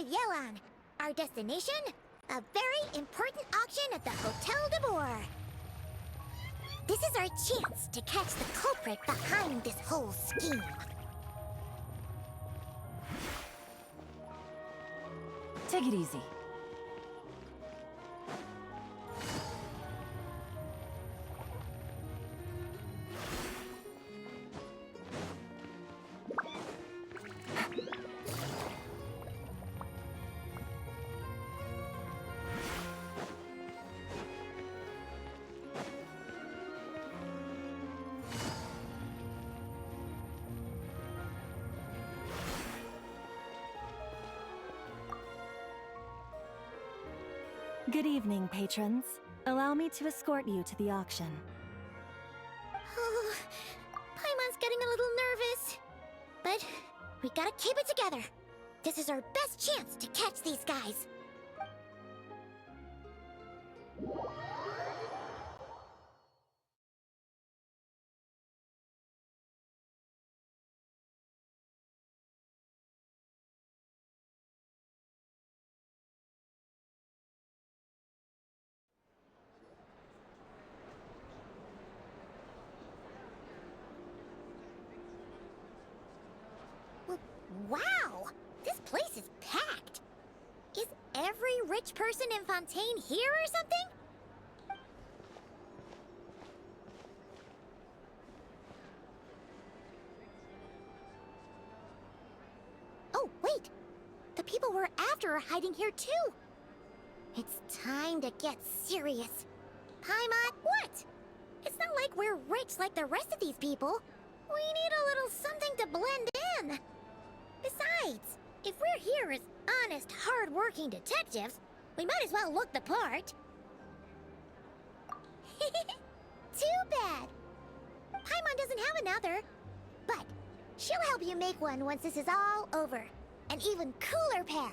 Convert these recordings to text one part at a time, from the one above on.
with Yelan. Our destination? A very important auction at the Hotel de Boer. This is our chance to catch the culprit behind this whole scheme. Take it easy. Good evening, patrons. Allow me to escort you to the auction. Oh, Paimon's getting a little nervous. But we gotta keep it together. This is our best chance to catch these guys. Wow! This place is packed! Is every rich person in Fontaine here or something? Oh, wait! The people we're after are hiding here too! It's time to get serious. Paimon, what? It's not like we're rich like the rest of these people. We need a little something to blend in. Besides, if we're here as honest, hard-working detectives, we might as well look the part. Too bad. Paimon doesn't have another. But she'll help you make one once this is all over. An even cooler pair.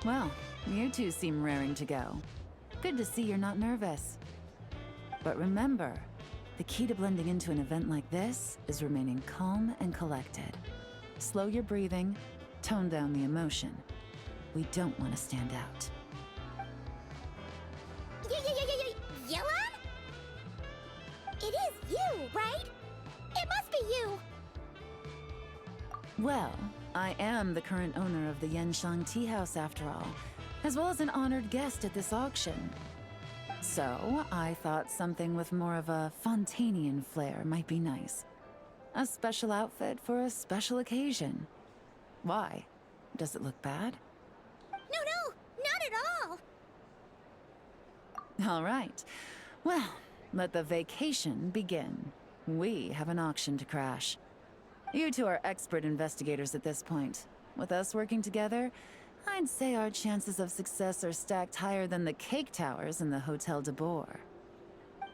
Well, you two seem raring to go. Good to see you're not nervous. But remember, the key to blending into an event like this is remaining calm and collected. Slow your breathing, tone down the emotion. We don't want to stand out. Yelan? It is you, right? It must be you! Well, I am the current owner of the Yenshang Tea House after all, as well as an honored guest at this auction. So, I thought something with more of a Fontainian flair might be nice. A special outfit for a special occasion. Why? Does it look bad? No, not at all! All right. Well, let the vacation begin. We have an auction to crash. You two are expert investigators at this point. With us working together, I'd say our chances of success are stacked higher than the cake towers in the Hotel de Boer.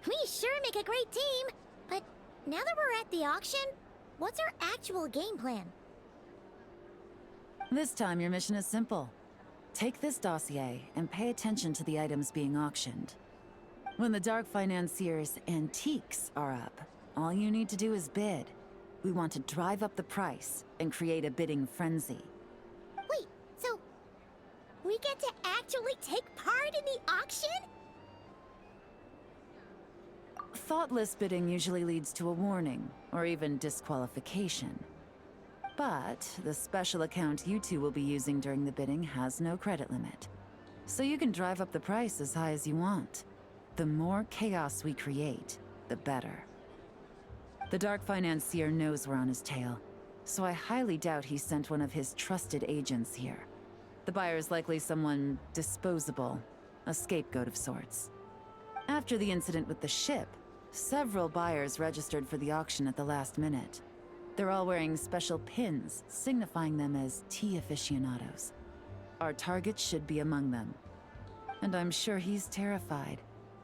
We sure make a great team! But now that we're at the auction, what's our actual game plan? This time your mission is simple. Take this dossier and pay attention to the items being auctioned. When the Dark Financier's antiques are up, all you need to do is bid. We want to drive up the price and create a bidding frenzy. Wait, so we get to actually take part in the auction? Thoughtless bidding usually leads to a warning, or even disqualification. But the special account you two will be using during the bidding has no credit limit. So you can drive up the price as high as you want. The more chaos we create, the better. The Dark Financier knows we're on his tail, so I highly doubt he sent one of his trusted agents here. The buyer is likely someone disposable, a scapegoat of sorts. After the incident with the ship, several buyers registered for the auction at the last minute. They're all wearing special pins, signifying them as tea aficionados. Our target should be among them. And I'm sure he's terrified,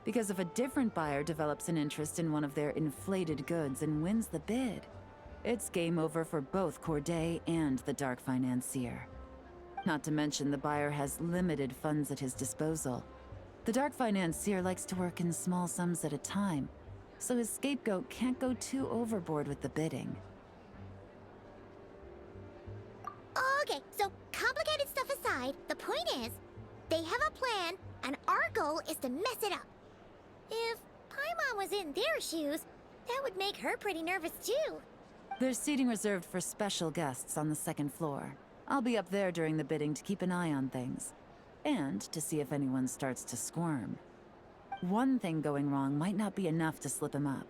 Because if a different buyer develops an interest in one of their inflated goods and wins the bid, it's game over for both Corday and the Dark Financier. Not to mention the buyer has limited funds at his disposal. The Dark Financier likes to work in small sums at a time, so his scapegoat can't go too overboard with the bidding. Okay, so complicated stuff aside, the point is, they have a plan, and our goal is to mess it up. If Paimon was in their shoes, that would make her pretty nervous too. There's seating reserved for special guests on the second floor. I'll be up there during the bidding to keep an eye on things, and to see if anyone starts to squirm. One thing going wrong might not be enough to slip him up,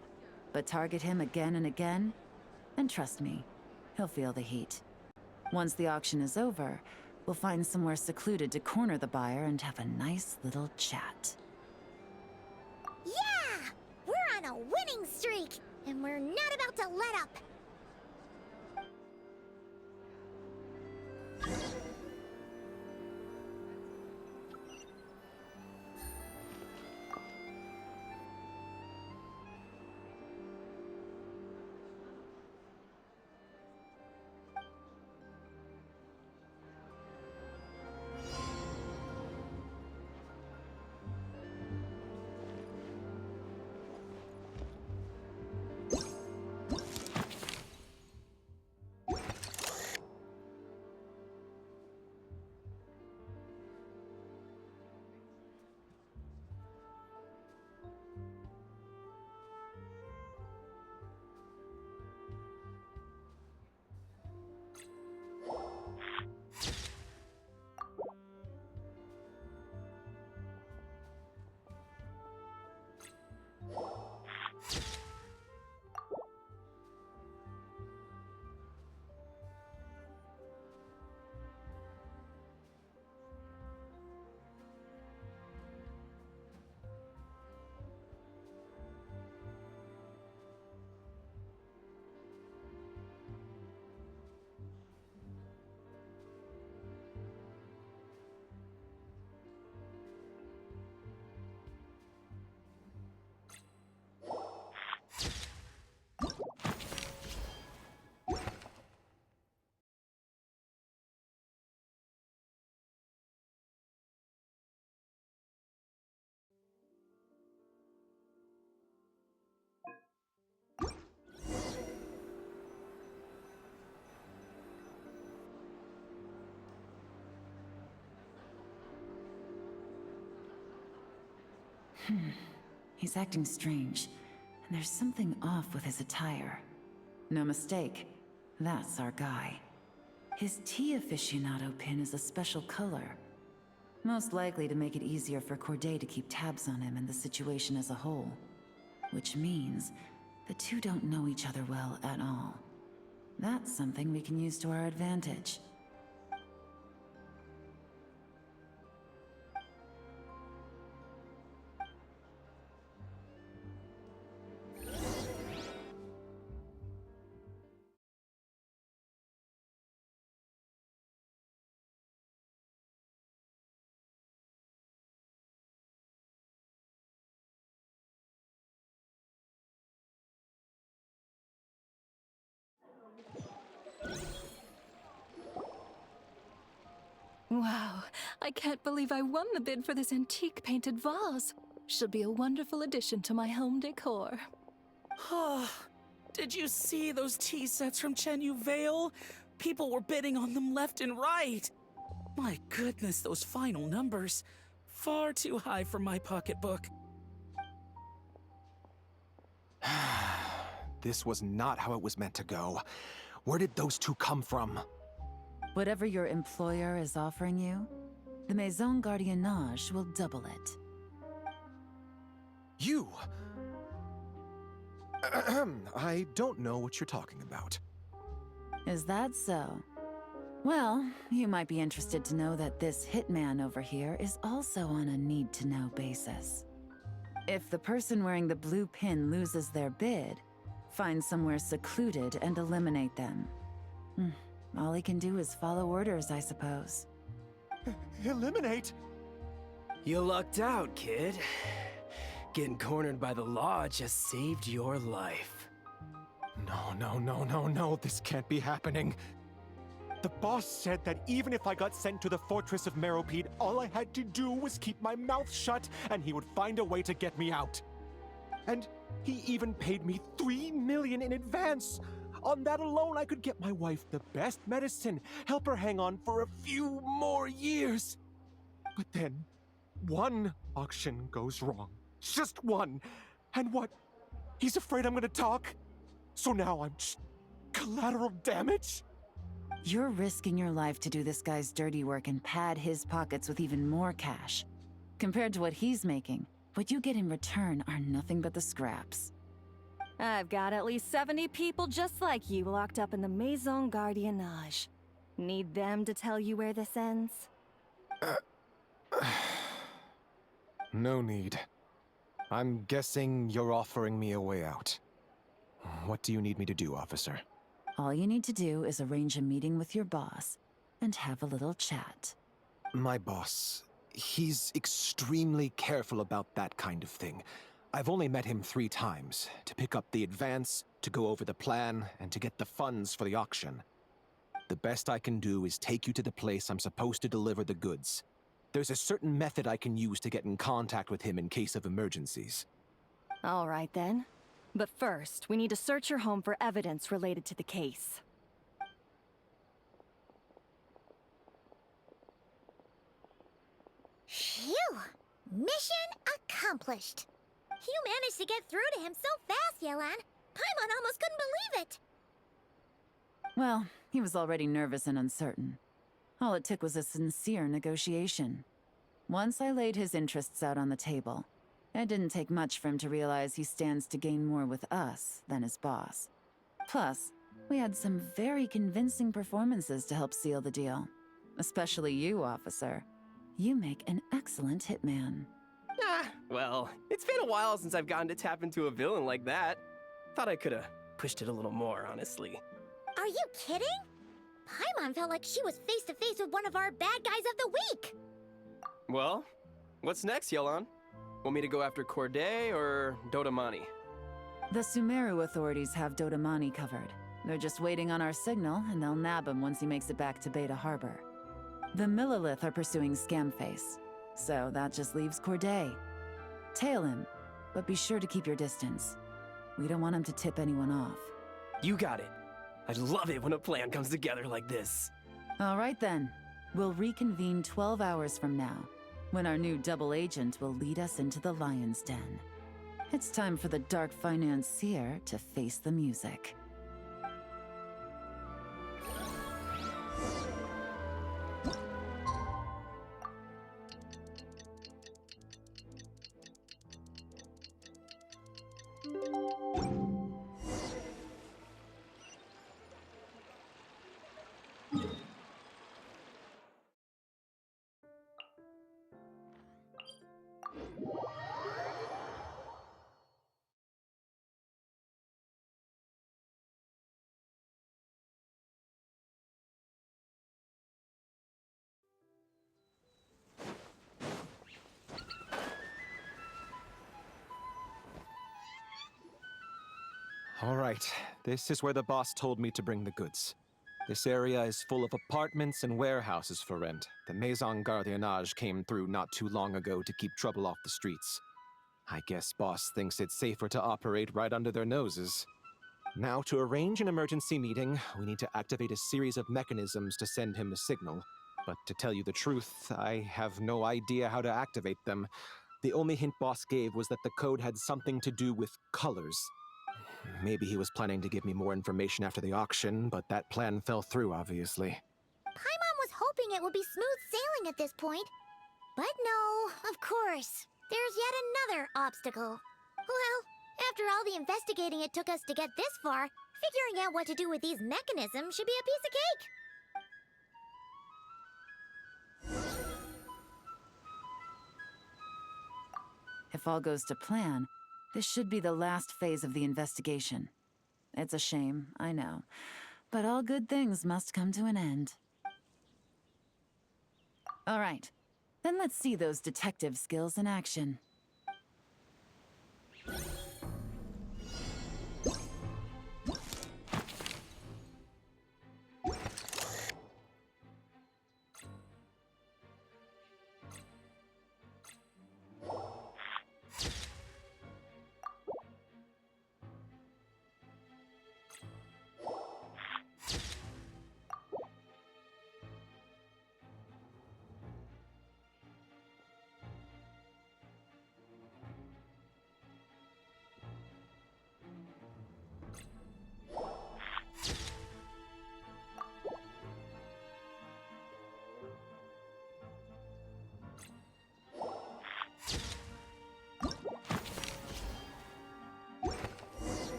but target him again and again, and trust me, he'll feel the heat. Once the auction is over, we'll find somewhere secluded to corner the buyer and have a nice little chat. Yeah! We're on a winning streak, and we're not about to let up. He's acting strange, and there's something off with his attire. No mistake, that's our guy. His tea aficionado pin is a special color. Most likely to make it easier for Corday to keep tabs on him and the situation as a whole. Which means the two don't know each other well at all. That's something we can use to our advantage. Wow, I can't believe I won the bid for this antique painted vase. She'll be a wonderful addition to my home decor. Did you see those tea sets from Chenyu Vale? People were bidding on them left and right. My goodness, those final numbers. Far too high for my pocketbook. This was not how it was meant to go. Where did those two come from? Whatever your employer is offering you, the Maison Gardiennage will double it. You! I don't know what you're talking about. Is that so? Well, you might be interested to know that this hitman over here is also on a need-to-know basis. If the person wearing the blue pin loses their bid, find somewhere secluded and eliminate them. All he can do is follow orders, I suppose. Eliminate? You lucked out, kid. Getting cornered by the law just saved your life. No, this can't be happening. The boss said that even if I got sent to the Fortress of Meropide, all I had to do was keep my mouth shut and he would find a way to get me out. And he even paid me 3 million in advance. On that alone, I could get my wife the best medicine, help her hang on for a few more years. But then, one auction goes wrong. Just one. And what? He's afraid I'm gonna talk? So now I'm just collateral damage? You're risking your life to do this guy's dirty work and pad his pockets with even more cash. Compared to what he's making, what you get in return are nothing but the scraps. I've got at least 70 people just like you locked up in the Maison Gardiennage. Need them to tell you where this ends? No need. I'm guessing you're offering me a way out. What do you need me to do, officer? All you need to do is arrange a meeting with your boss and have a little chat. My boss, he's extremely careful about that kind of thing. I've only met him 3 times, to pick up the advance, to go over the plan, and to get the funds for the auction. The best I can do is take you to the place I'm supposed to deliver the goods. There's a certain method I can use to get in contact with him in case of emergencies. All right then. But first, we need to search your home for evidence related to the case. Phew! Mission accomplished. You managed to get through to him so fast, Yelan. Paimon almost couldn't believe it. Well, he was already nervous and uncertain. All it took was a sincere negotiation. Once I laid his interests out on the table, it didn't take much for him to realize he stands to gain more with us than his boss. Plus, we had some very convincing performances to help seal the deal. Especially you, officer. You make an excellent hitman. Well, it's been a while since I've gotten to tap into a villain like that. Thought I could've pushed it a little more, honestly. Are you kidding? Paimon felt like she was face to face with one of our bad guys of the week. Well, what's next, Yelan? Want me to go after Corday or Dodamani? The Sumeru authorities have Dodamani covered. They're just waiting on our signal, and they'll nab him once he makes it back to Beta Harbor. The Millilith are pursuing Scamface, so that just leaves Corday. Tail him, but be sure to keep your distance. We don't want him to tip anyone off. You got it. I love it when a plan comes together like this. All right then. We'll reconvene 12 hours from now, when our new double agent will lead us into the Lion's Den. It's time for the Dark Financier to face the music. All right, this is where the boss told me to bring the goods. This area is full of apartments and warehouses for rent. The Maison Gardiennage came through not too long ago to keep trouble off the streets. I guess boss thinks it's safer to operate right under their noses. Now, to arrange an emergency meeting, we need to activate a series of mechanisms to send him a signal. But to tell you the truth, I have no idea how to activate them. The only hint boss gave was that the code had something to do with colors. Maybe he was planning to give me more information after the auction, but that plan fell through, obviously. Paimon was hoping it would be smooth sailing at this point. But no, of course. There's yet another obstacle. Well, after all the investigating it took us to get this far, figuring out what to do with these mechanisms should be a piece of cake. If all goes to plan, this should be the last phase of the investigation. It's a shame, I know, but all good things must come to an end. All right, then let's see those detective skills in action.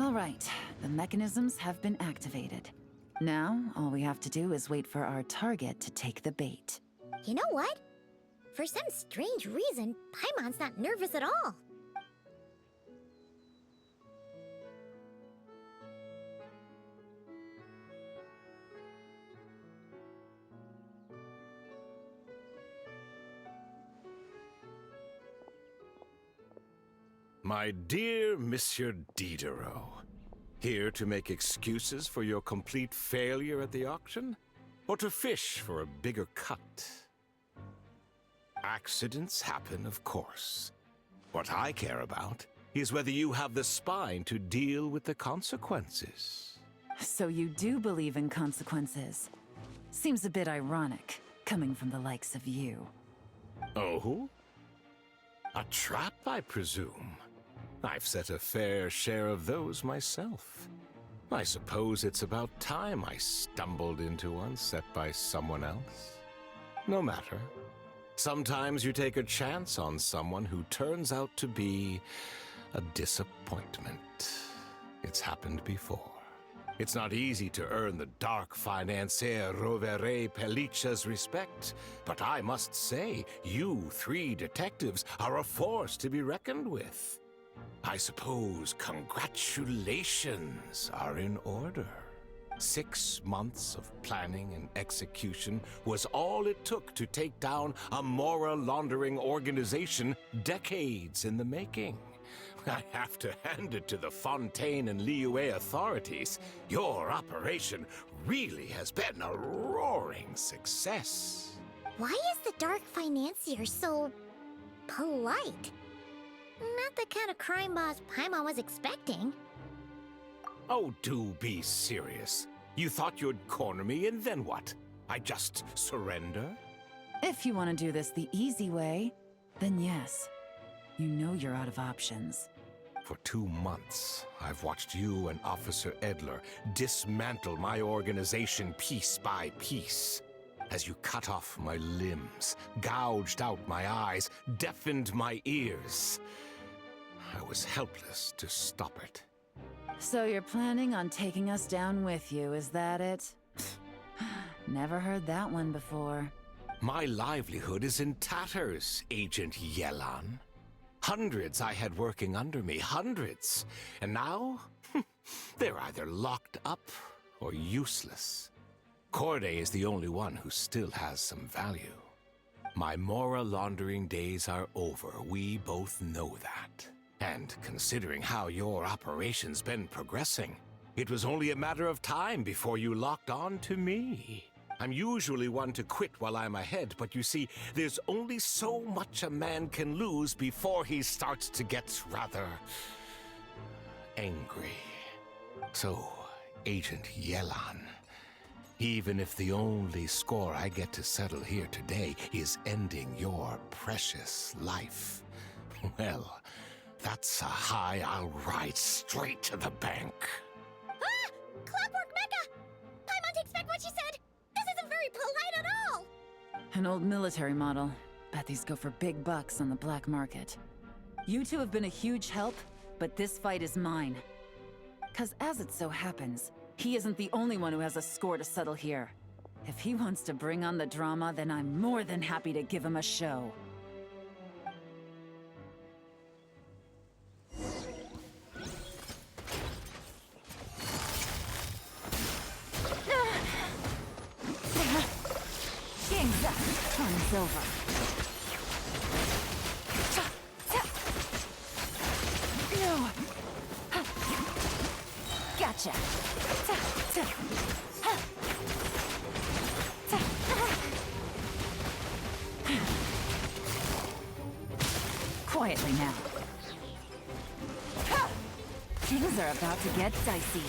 All right, the mechanisms have been activated. Now, all we have to do is wait for our target to take the bait. You know what? For some strange reason, Paimon's not nervous at all. My dear Monsieur Diderot, here to make excuses for your complete failure at the auction? Or to fish for a bigger cut? Accidents happen, of course. What I care about is whether you have the spine to deal with the consequences. So you do believe in consequences. Seems a bit ironic, coming from the likes of you. Oh? A trap, I presume. I've set a fair share of those myself. I suppose it's about time I stumbled into one set by someone else. No matter. Sometimes you take a chance on someone who turns out to be a disappointment. It's happened before. It's not easy to earn the dark financier Rovere Pelliccia's respect, but I must say, you three detectives are a force to be reckoned with. I suppose congratulations are in order. 6 months of planning and execution was all it took to take down a moral laundering organization decades in the making. I have to hand it to the Fontaine and Liyue authorities. Your operation really has been a roaring success. Why is the Dark Financier so polite? Not the kind of crime boss Paimon was expecting. Oh, do be serious. You thought you'd corner me, and then what? I just surrender? If you want to do this the easy way, then yes. You know you're out of options. For 2 months, I've watched you and Officer Edler dismantle my organization piece by piece. As you cut off my limbs, gouged out my eyes, deafened my ears. I was helpless to stop it. So you're planning on taking us down with you, is that it? Never heard that one before. My livelihood is in tatters, Agent Yelan. Hundreds I had working under me, hundreds. And now, they're either locked up or useless. Corday is the only one who still has some value. My moral laundering days are over, we both know that. And considering how your operation's been progressing, it was only a matter of time before you locked on to me. I'm usually one to quit while I'm ahead, but you see, there's only so much a man can lose before he starts to get rather angry. So, Agent Yelan, even if the only score I get to settle here today is ending your precious life, well, that's a high I'll ride straight to the bank. Ah! Clockwork Mecha! Paimon takes back what she said! This isn't very polite at all! An old military model. Bet these go for big bucks on the black market. You two have been a huge help, but this fight is mine. 'Cause as it so happens, he isn't the only one who has a score to settle here. If he wants to bring on the drama, then I'm more than happy to give him a show. Game's up. Time's over. No. Gotcha. Quietly now. Things are about to get dicey.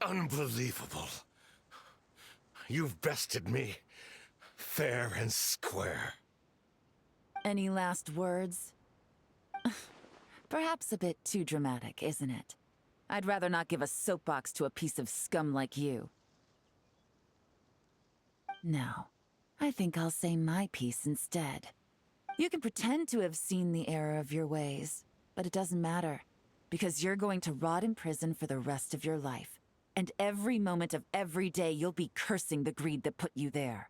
Unbelievable. You've bested me, fair and square. Any last words? Perhaps a bit too dramatic, isn't it? I'd rather not give a soapbox to a piece of scum like you. No, I think I'll say my piece instead. You can pretend to have seen the error of your ways, but it doesn't matter, because you're going to rot in prison for the rest of your life. And every moment of every day you'll be cursing the greed that put you there.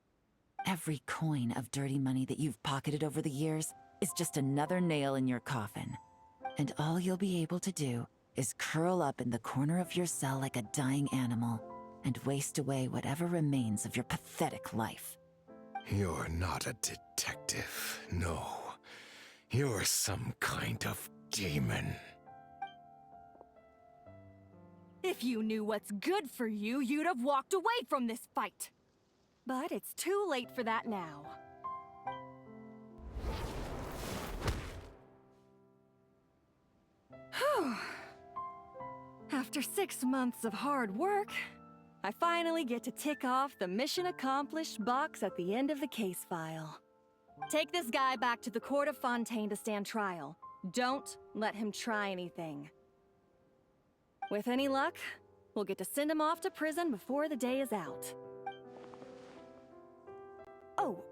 Every coin of dirty money that you've pocketed over the years is just another nail in your coffin. And all you'll be able to do is curl up in the corner of your cell like a dying animal and waste away whatever remains of your pathetic life. You're not a detective, no. You're some kind of demon. If you knew what's good for you, you'd have walked away from this fight. But it's too late for that now. Whew. After 6 months of hard work, I finally get to tick off the mission accomplished box at the end of the case file. Take this guy back to the court of Fontaine to stand trial. Don't let him try anything. With any luck, we'll get to send him off to prison before the day is out. Oh,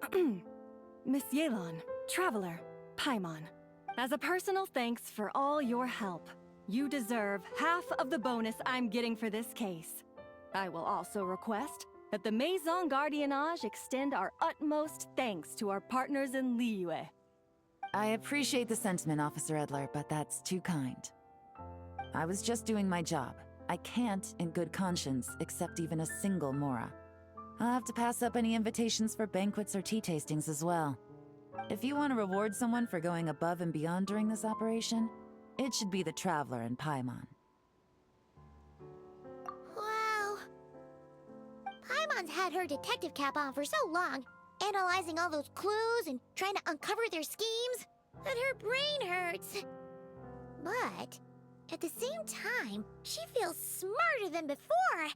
Miss Yelan, Traveler, Paimon. As a personal thanks for all your help, you deserve half of the bonus I'm getting for this case. I will also request that the Maison Gardiennage extend our utmost thanks to our partners in Liyue. I appreciate the sentiment, Officer Edler, but that's too kind. I was just doing my job. I can't, in good conscience, accept even a single Mora. I'll have to pass up any invitations for banquets or tea tastings as well. If you want to reward someone for going above and beyond during this operation, it should be the Traveler and Paimon. Wow. Paimon's had her detective cap on for so long, analyzing all those clues and trying to uncover their schemes, that her brain hurts. But at the same time, she feels smarter than before.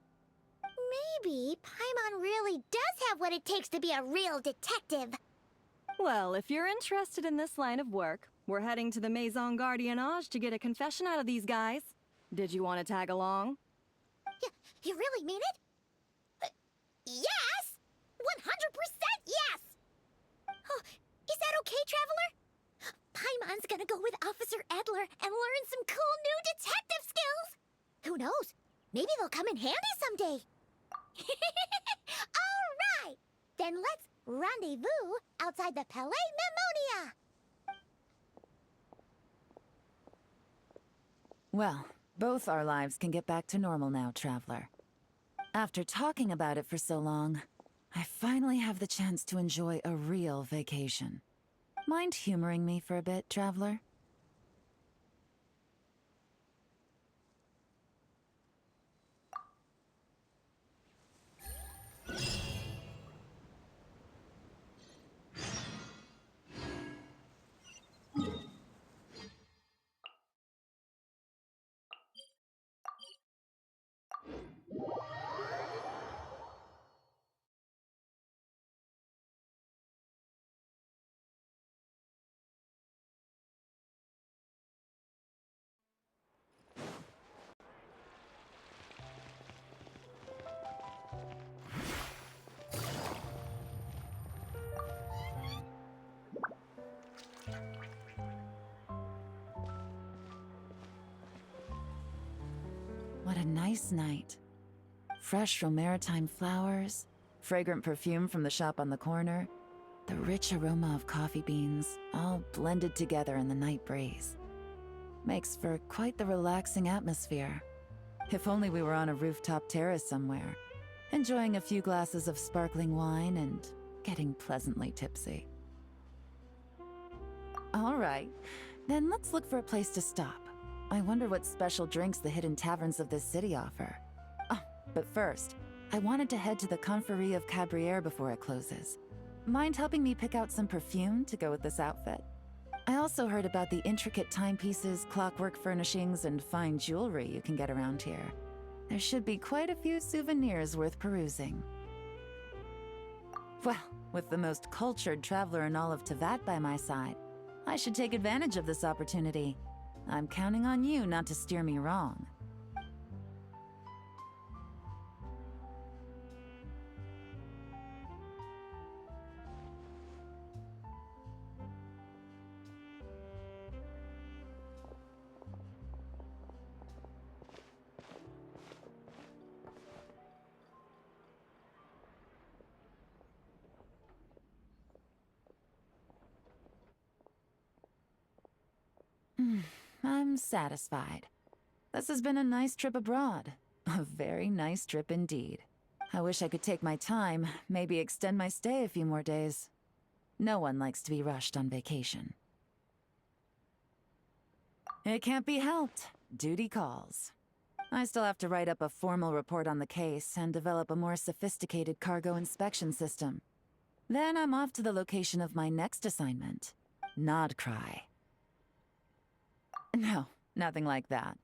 Maybe Paimon really does have what it takes to be a real detective. Well, if you're interested in this line of work, we're heading to the Maison Gardiennage to get a confession out of these guys. Did you want to tag along? You really mean it? Yes! 100% yes! Oh, is that okay, Traveler? Paimon's gonna go with Officer Edler and learn some cool new detective skills! Who knows? Maybe they'll come in handy someday. Alright! Then let's rendezvous outside the Palais Memonia! Well, both our lives can get back to normal now, Traveler. After talking about it for so long, I finally have the chance to enjoy a real vacation. Mind humoring me for a bit, Traveler? What a nice night. Fresh from maritime flowers, fragrant perfume from the shop on the corner, the rich aroma of coffee beans, all blended together in the night breeze. Makes for quite the relaxing atmosphere. If only we were on a rooftop terrace somewhere, enjoying a few glasses of sparkling wine and getting pleasantly tipsy. All right, then let's look for a place to stop. I wonder what special drinks the hidden taverns of this city offer. Oh, but first, I wanted to head to the Confrérie of Cabrières before it closes. Mind helping me pick out some perfume to go with this outfit? I also heard about the intricate timepieces, clockwork furnishings, and fine jewelry you can get around here. There should be quite a few souvenirs worth perusing. Well, with the most cultured traveler in all of Teyvat by my side, I should take advantage of this opportunity. I'm counting on you not to steer me wrong. I'm satisfied. This has been a nice trip abroad. A very nice trip indeed. I wish I could take my time, maybe extend my stay a few more days. No one likes to be rushed on vacation. It can't be helped. Duty calls. I still have to write up a formal report on the case and develop a more sophisticated cargo inspection system. Then I'm off to the location of my next assignment, Nod Krai. No, nothing like that.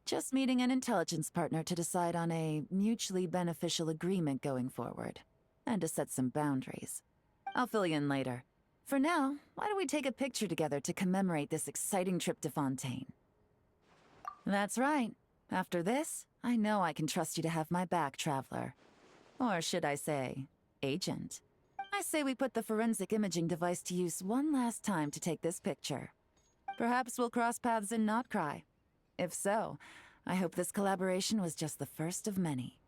Just meeting an intelligence partner to decide on a mutually beneficial agreement going forward, and to set some boundaries. I'll fill you in later. For now, why don't we take a picture together to commemorate this exciting trip to Fontaine? That's right. After this, I know I can trust you to have my back, Traveler. Or should I say, Agent. I say we put the forensic imaging device to use one last time to take this picture. Perhaps we'll cross paths in Nod Krai. If so, I hope this collaboration was just the first of many.